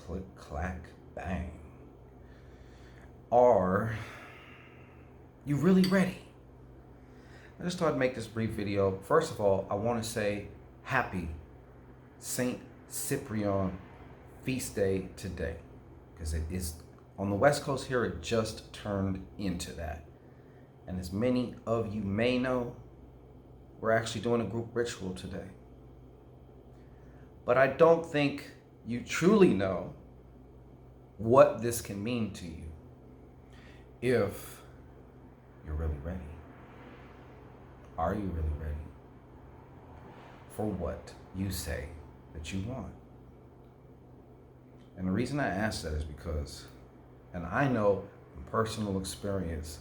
click, clack, bang. Are you really ready? I just thought I'd make this brief video. First of all, I want to say happy Saint Cyprian feast day today, because it is on the West Coast here. It just turned into that. And as many of you may know, we're actually doing a group ritual today. But I don't think you truly know what this can mean to you if you're really ready. Are you really ready for what you say that you want? And the reason I ask that is because, and I know from personal experience,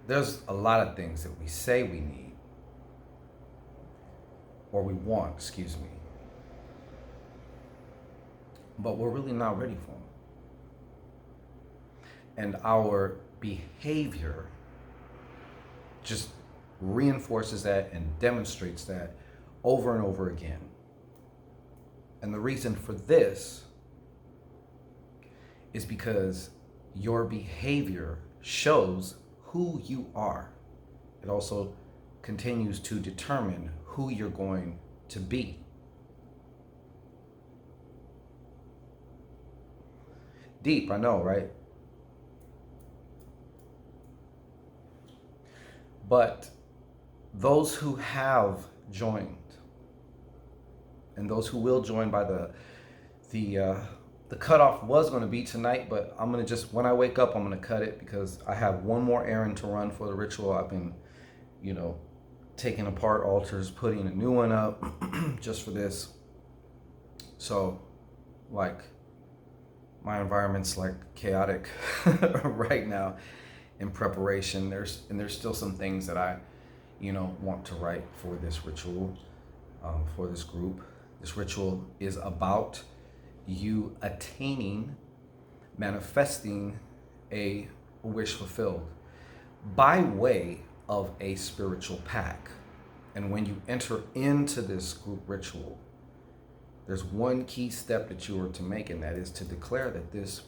there's a lot of things that we say we need, or we want, excuse me, but we're really not ready for them. And our behavior just reinforces that and demonstrates that over and over again. And the reason for this is because your behavior shows who you are. It also continues to determine who you're going to be. Deep, I know, right? But those who have joined and those who will join by the cutoff was going to be tonight, but I'm going to just, when I wake up, I'm going to cut it because I have one more errand to run for the ritual. I've been, taking apart altars, putting a new one up just for this. So, my environment's chaotic right now in preparation. There's still some things that I, want to write for this ritual, for this group. This ritual is about you attaining, manifesting a wish fulfilled by way of a spiritual pact. And when you enter into this group ritual, there's one key step that you are to make, and that is to declare that this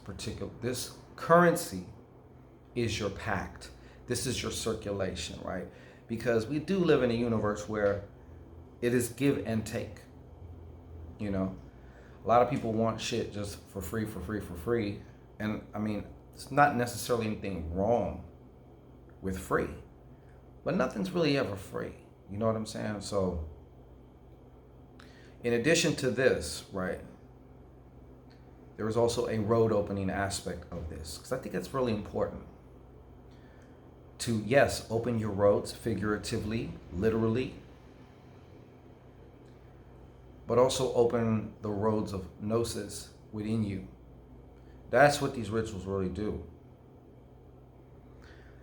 currency is your pact. This is your circulation, right? Because we do live in a universe where it is give and take. A lot of people want shit just for free. And I mean, it's not necessarily anything wrong with free, but nothing's really ever free. You know what I'm saying? So in addition to this, right, there is also a road opening aspect of this, because I think it's really important to, yes, open your roads figuratively, literally, but also open the roads of gnosis within you. That's what these rituals really do.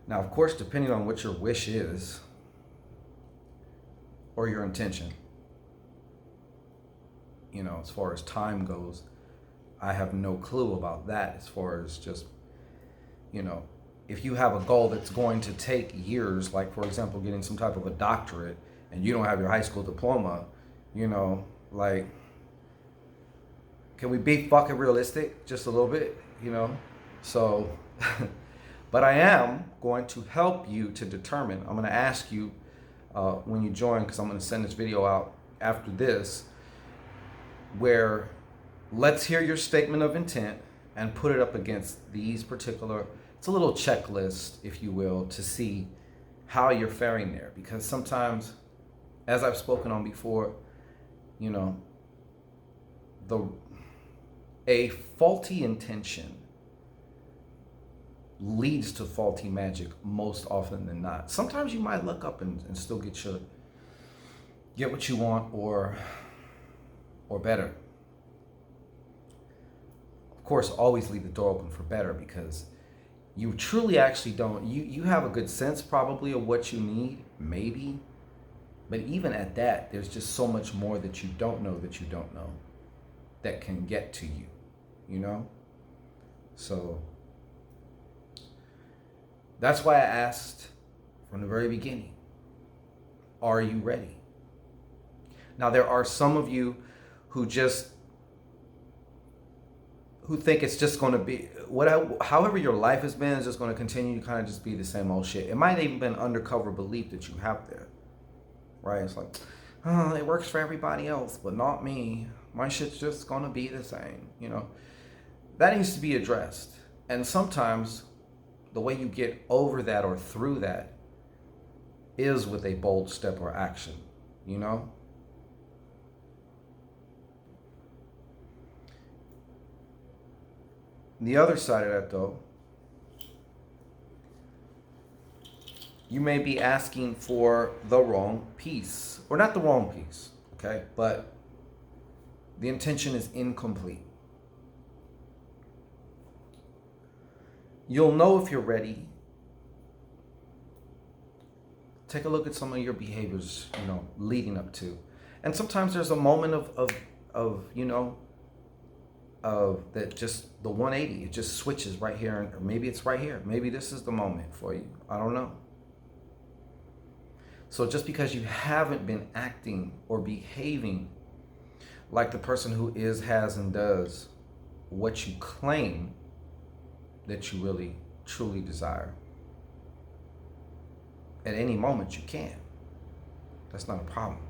Now, of course, depending on what your wish is or your intention, as far as time goes, I have no clue about that. As far as just, if you have a goal that's going to take years, like for example, getting some type of a doctorate, and you don't have your high school diploma, can we be fucking realistic just a little bit, So, but I am going to help you to determine. I'm going to ask you when you join, because I'm going to send this video out after this, where let's hear your statement of intent and put it up against these particular, it's a little checklist, if you will, to see how you're faring there. Because sometimes, as I've spoken on before, a faulty intention leads to faulty magic most often than not. Sometimes you might look up and still get what you want, or better. Of course, always leave the door open for better, because you truly actually don't, you have a good sense probably of what you need, maybe, but even at that, there's just so much more that you don't know that can get to you, So that's why I asked from the very beginning, are you ready? Now, there are some of you who just who think it's just going to be however your life has been is just going to continue to kind of just be the same old shit. It might even been undercover belief that you have there, right? It's like, oh, it works for everybody else, but not me. My shit's just going to be the same, you know? That needs to be addressed. And sometimes the way you get over that or through that is with a bold step or action, you know? The other side of that, though, you may be asking for the wrong piece, or not the wrong piece, okay? But the intention is incomplete. You'll know if you're ready. Take a look at some of your behaviors, you know, leading up to. And sometimes there's a moment of you know, of that just the 180, it just switches right here, or maybe it's right here. Maybe this is the moment for you. I don't know. So just because you haven't been acting or behaving like the person who is, has, and does what you claim that you really, truly desire, at any moment you can. That's not a problem.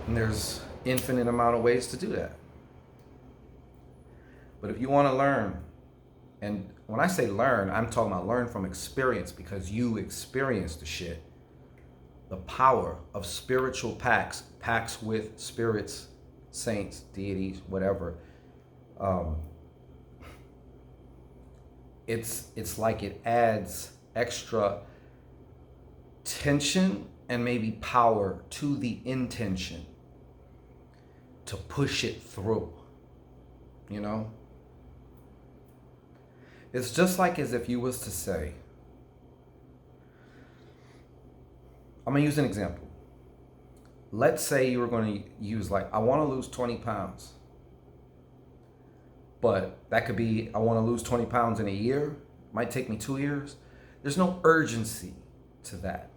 And there's infinite amount of ways to do that. But if you want to learn, and when I say learn, I'm talking about learn from experience, because you experienced the shit. The power of spiritual pacts with spirits, saints, deities, whatever. It's like it adds extra tension and maybe power to the intention to push it through, you know? It's just like as if you was to say, I'm gonna use an example. Let's say you were gonna use like, I wanna lose 20 pounds. But that could be, I wanna lose 20 pounds in a year. Might take me 2 years. There's no urgency to that.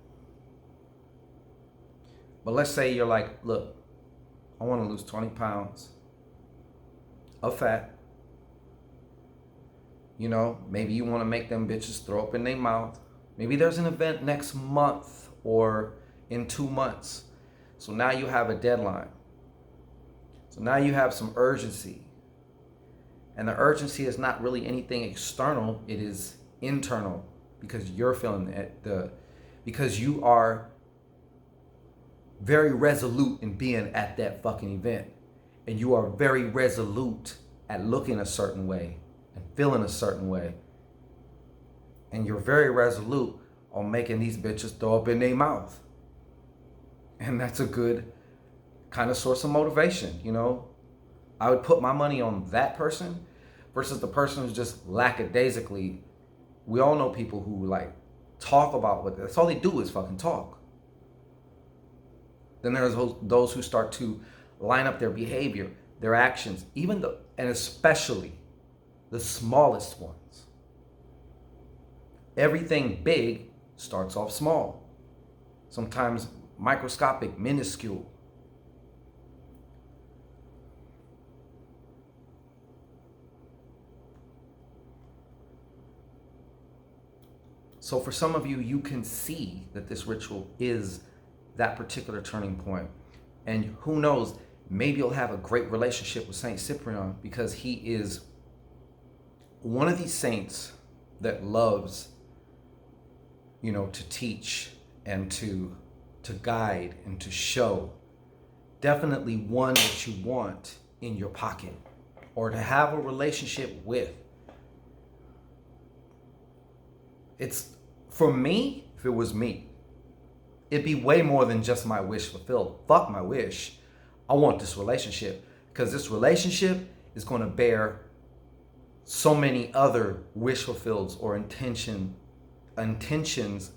But let's say you're like, look, I wanna lose 20 pounds of fat. You know, maybe you wanna make them bitches throw up in their mouth. Maybe there's an event next month or in 2 months. So now you have a deadline. So now you have some urgency. And the urgency is not really anything external, it is internal, because you're feeling because you are very resolute in being at that fucking event. And you are very resolute at looking a certain way and feeling a certain way. And you're very resolute on making these bitches throw up in their mouth. And that's a good kind of source of motivation, you know? I would put my money on that person versus the person who's just lackadaisically. We all know people who like talk about what, that's all they do is fucking talk. Then there's those who start to line up their behavior, their actions, and especially the smallest ones. Everything big starts off small, sometimes microscopic, minuscule. So for some of you, you can see that this ritual is that particular turning point. And who knows, maybe you'll have a great relationship with Saint Cyprian, because he is one of these saints that loves, you know, to teach and to guide and to show. Definitely one that you want in your pocket or to have a relationship with. It's, for me, if it was me, it'd be way more than just my wish fulfilled. Fuck my wish. I want this relationship, because this relationship is going to bear so many other wish fulfilled or intentions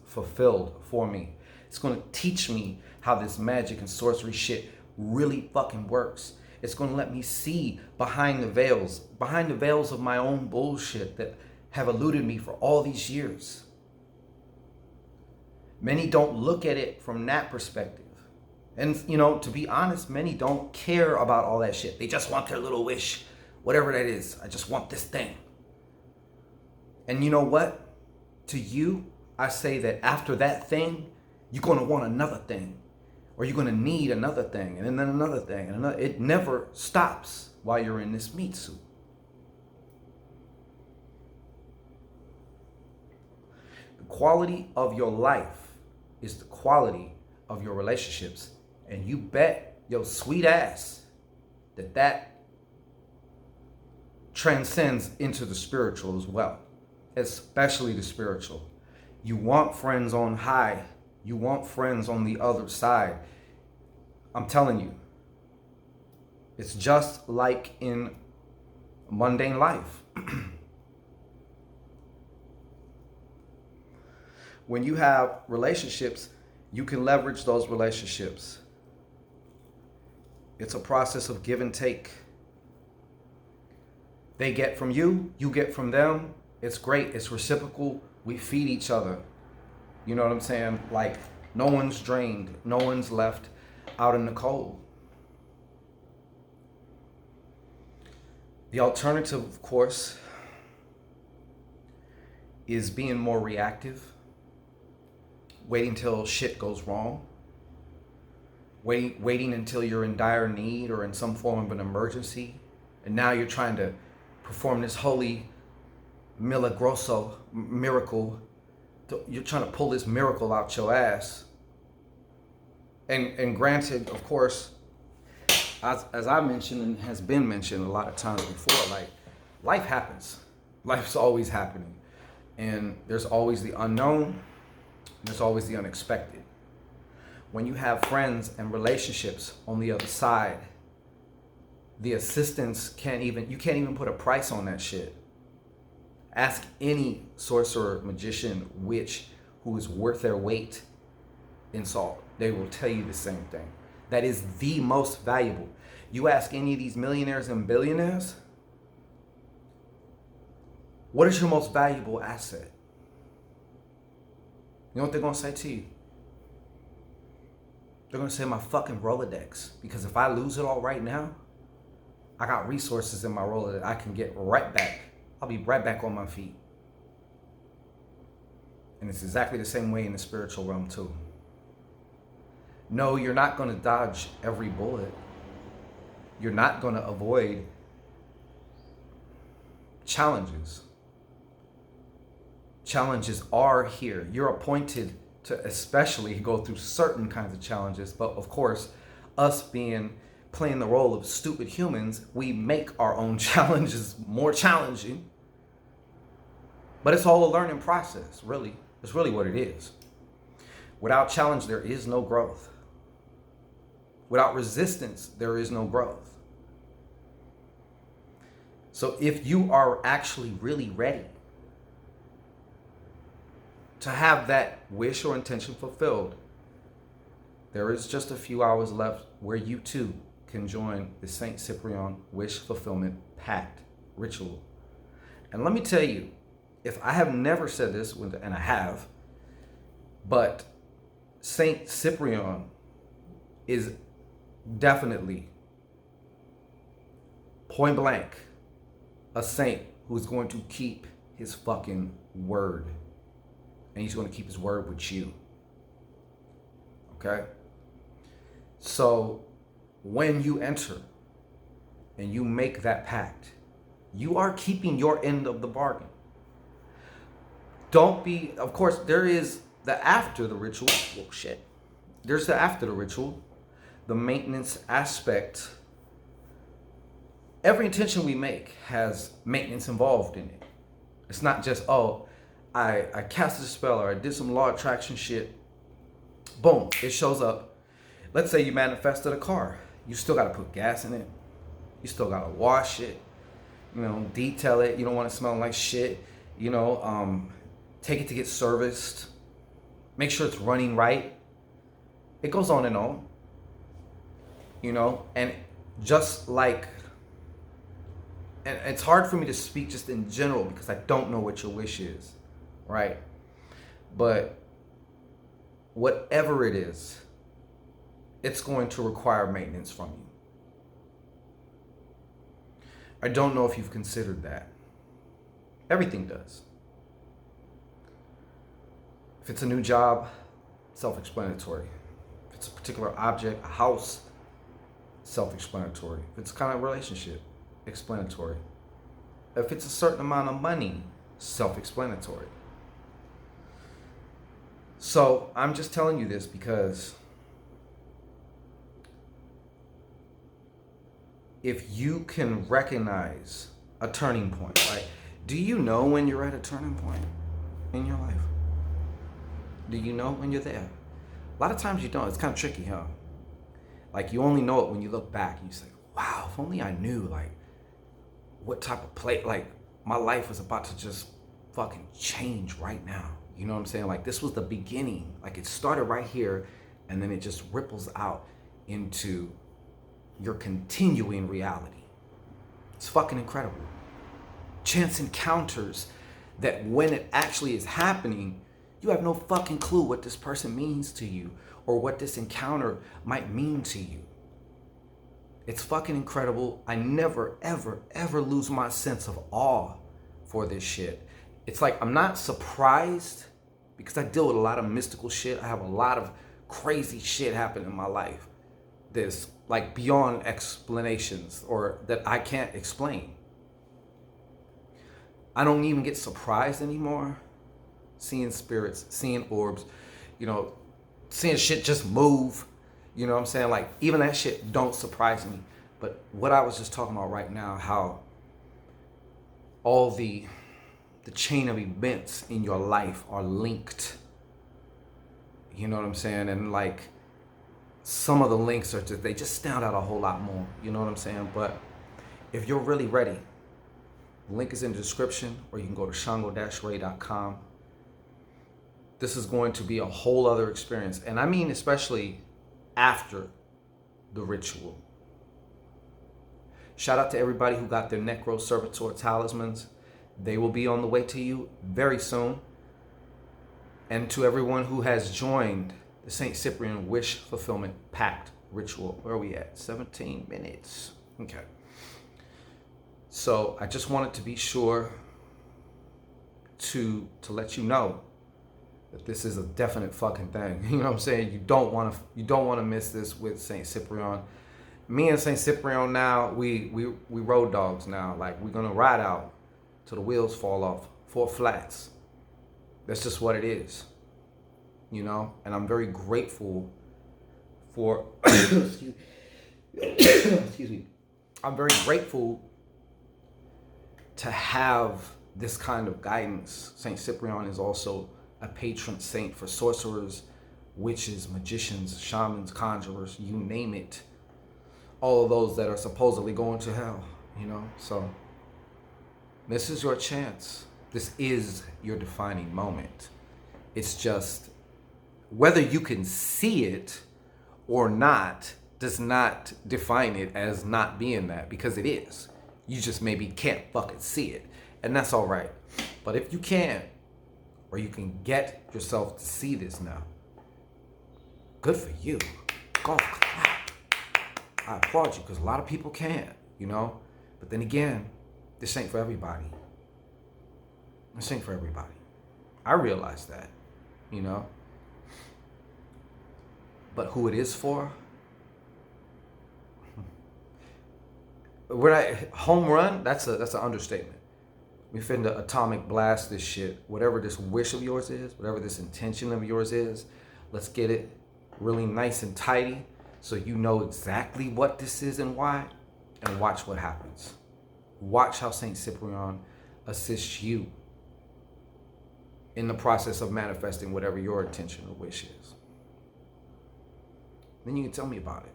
fulfilled for me. It's going to teach me how this magic and sorcery shit really fucking works. It's going to let me see behind the veils of my own bullshit that have eluded me for all these years. Many don't look at it from that perspective. And, you know, to be honest, many don't care about all that shit. They just want their little wish, whatever that is. I just want this thing. And you know what? To you, I say that after that thing, you're going to want another thing. Or you're going to need another thing, and then another thing. And another. It never stops while you're in this meat suit. The quality of your life is the quality of your relationships. And you bet your sweet ass that transcends into the spiritual as well, especially the spiritual. You want friends on high. You want friends on the other side. I'm telling you, it's just like in mundane life. When you have relationships, you can leverage those relationships. It's a process of give and take. They get from you, you get from them. It's great, it's reciprocal. We feed each other. You know what I'm saying? Like, no one's drained, no one's left out in the cold. The alternative, of course, is being more reactive, waiting till shit goes wrong, waiting until you're in dire need or in some form of an emergency, and now you're trying to perform this holy milagroso miracle. You're trying to pull this miracle out your ass. And granted, of course, as I mentioned and has been mentioned a lot of times before, like, life happens. Life's always happening. And there's always the unknown, and there's always the unexpected. When you have friends and relationships on the other side, the assistance you can't even put a price on that shit. Ask any sorcerer, magician, witch who is worth their weight in salt. They will tell you the same thing. That is the most valuable. You ask any of these millionaires and billionaires, what is your most valuable asset? You know what they're going to say to you? They're going to say my fucking Rolodex. Because if I lose it all right now, I got resources in my Rolodex I can get right back. I'll be right back on my feet. And it's exactly the same way in the spiritual realm too. No, you're not going to dodge every bullet. You're not going to avoid challenges. Challenges are here. You're appointed to especially go through certain kinds of challenges. But of course, us playing the role of stupid humans, we make our own challenges more challenging. But it's all a learning process, really. It's really what it is. Without challenge, there is no growth. Without resistance, there is no growth. So if you are actually really ready to have that wish or intention fulfilled, there is just a few hours left where you too can join the St. Cyprian Wish Fulfillment Pact ritual. And let me tell you, if I have never said this, and I have, but St. Cyprian is definitely, point blank, a saint who's going to keep his fucking word. And he's going to keep his word with you. Okay? So when you enter and you make that pact, you are keeping your end of the bargain. Don't be, of course, there is the after the ritual. Oh, shit. There's the after the ritual, the maintenance aspect. Every intention we make has maintenance involved in it. It's not just, oh, I cast a spell or I did some law attraction shit. Boom, it shows up. Let's say you manifested a car. You still got to put gas in it. You still got to wash it. You know, detail it. You don't want to smell like shit. You know, take it to get serviced. Make sure it's running right. It goes on and on. You know, and just like, and it's hard for me to speak just in general because I don't know what your wish is, right? But whatever it is, it's going to require maintenance from you. I don't know if you've considered that. Everything does. If it's a new job, self-explanatory. If it's a particular object, a house, self-explanatory. If it's a kind of relationship, explanatory. If it's a certain amount of money, self-explanatory. So I'm just telling you this because if you can recognize a turning point, like, do you know when you're at a turning point in your life? Do you know when you're there? A lot of times you don't. It's kind of tricky, huh? Like, you only know it when you look back and you say, wow, if only I knew, like, what type of play, like, my life was about to just fucking change right now. You know what I'm saying? Like, this was the beginning. Like, it started right here, and then it just ripples out into your continuing reality. It's fucking incredible. Chance encounters that when it actually is happening, you have no fucking clue what this person means to you or what this encounter might mean to you. It's fucking incredible. I never, ever, ever lose my sense of awe for this shit. It's like, I'm not surprised because I deal with a lot of mystical shit. I have a lot of crazy shit happen in my life that's like beyond explanations or that I can't explain. I don't even get surprised anymore seeing spirits, seeing orbs, you know, seeing shit just move. You know what I'm saying? Like, even that shit don't surprise me. But what I was just talking about right now, how all the chain of events in your life are linked. You know what I'm saying? And like, some of the links are just, they just stand out a whole lot more. You know what I'm saying? But if you're really ready, the link is in the description, or you can go to shango-ray.com. This is going to be a whole other experience. And I mean, especially after the ritual. Shout out to everybody who got their Necro Servitor talismans. They will be on the way to you very soon. And to everyone who has joined the St. Cyprian Wish Fulfillment Pact ritual. Where are we at? 17 minutes. Okay. So I just wanted to be sure to let you know that this is a definite fucking thing. You know what I'm saying? You don't want to miss this with St. Cyprian. Me and St. Cyprian now, we road dogs now. Like, we're gonna ride out till the wheels fall off. 4 flats. That's just what it is. You know? And I'm very grateful for excuse me. I'm very grateful to have this kind of guidance. St. Cyprian is also a patron saint for sorcerers, witches, magicians, shamans, conjurers, you name it. All of those that are supposedly going to hell, you know? So this is your chance. This is your defining moment. It's just whether you can see it or not does not define it as not being that, because it is. You just maybe can't fucking see it, and that's all right. But if you can, or you can get yourself to see this now, good for you. Golf clap. I applaud you, because a lot of people can't, you know? But then again, this ain't for everybody. This ain't for everybody. I realize that, you know? But who it is for, home run, that's an understatement. We finna atomic blast this shit. Whatever this wish of yours is, whatever this intention of yours is, let's get it really nice and tidy so you know exactly what this is and why, and watch what happens. Watch how St. Cyprian assists you in the process of manifesting whatever your intention or wish is. Then you can tell me about it.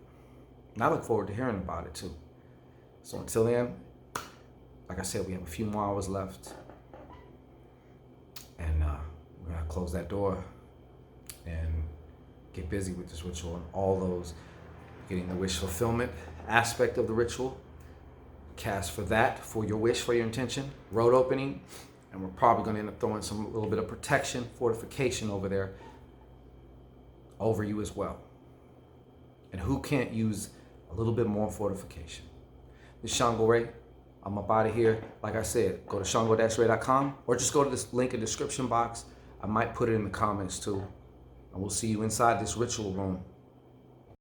And I look forward to hearing about it too. So until then, like I said, we have a few more hours left. And we're gonna close that door and get busy with this ritual and all those getting the wish fulfillment aspect of the ritual. Cast for that, for your wish, for your intention, road opening. And we're probably gonna end up throwing a little bit of protection, fortification over there, over you as well. And who can't use a little bit more fortification? This is Shango Ray. I'm up out of here. Like I said, go to shango-ray.com or just go to this link in the description box. I might put it in the comments too. And we'll see you inside this ritual room.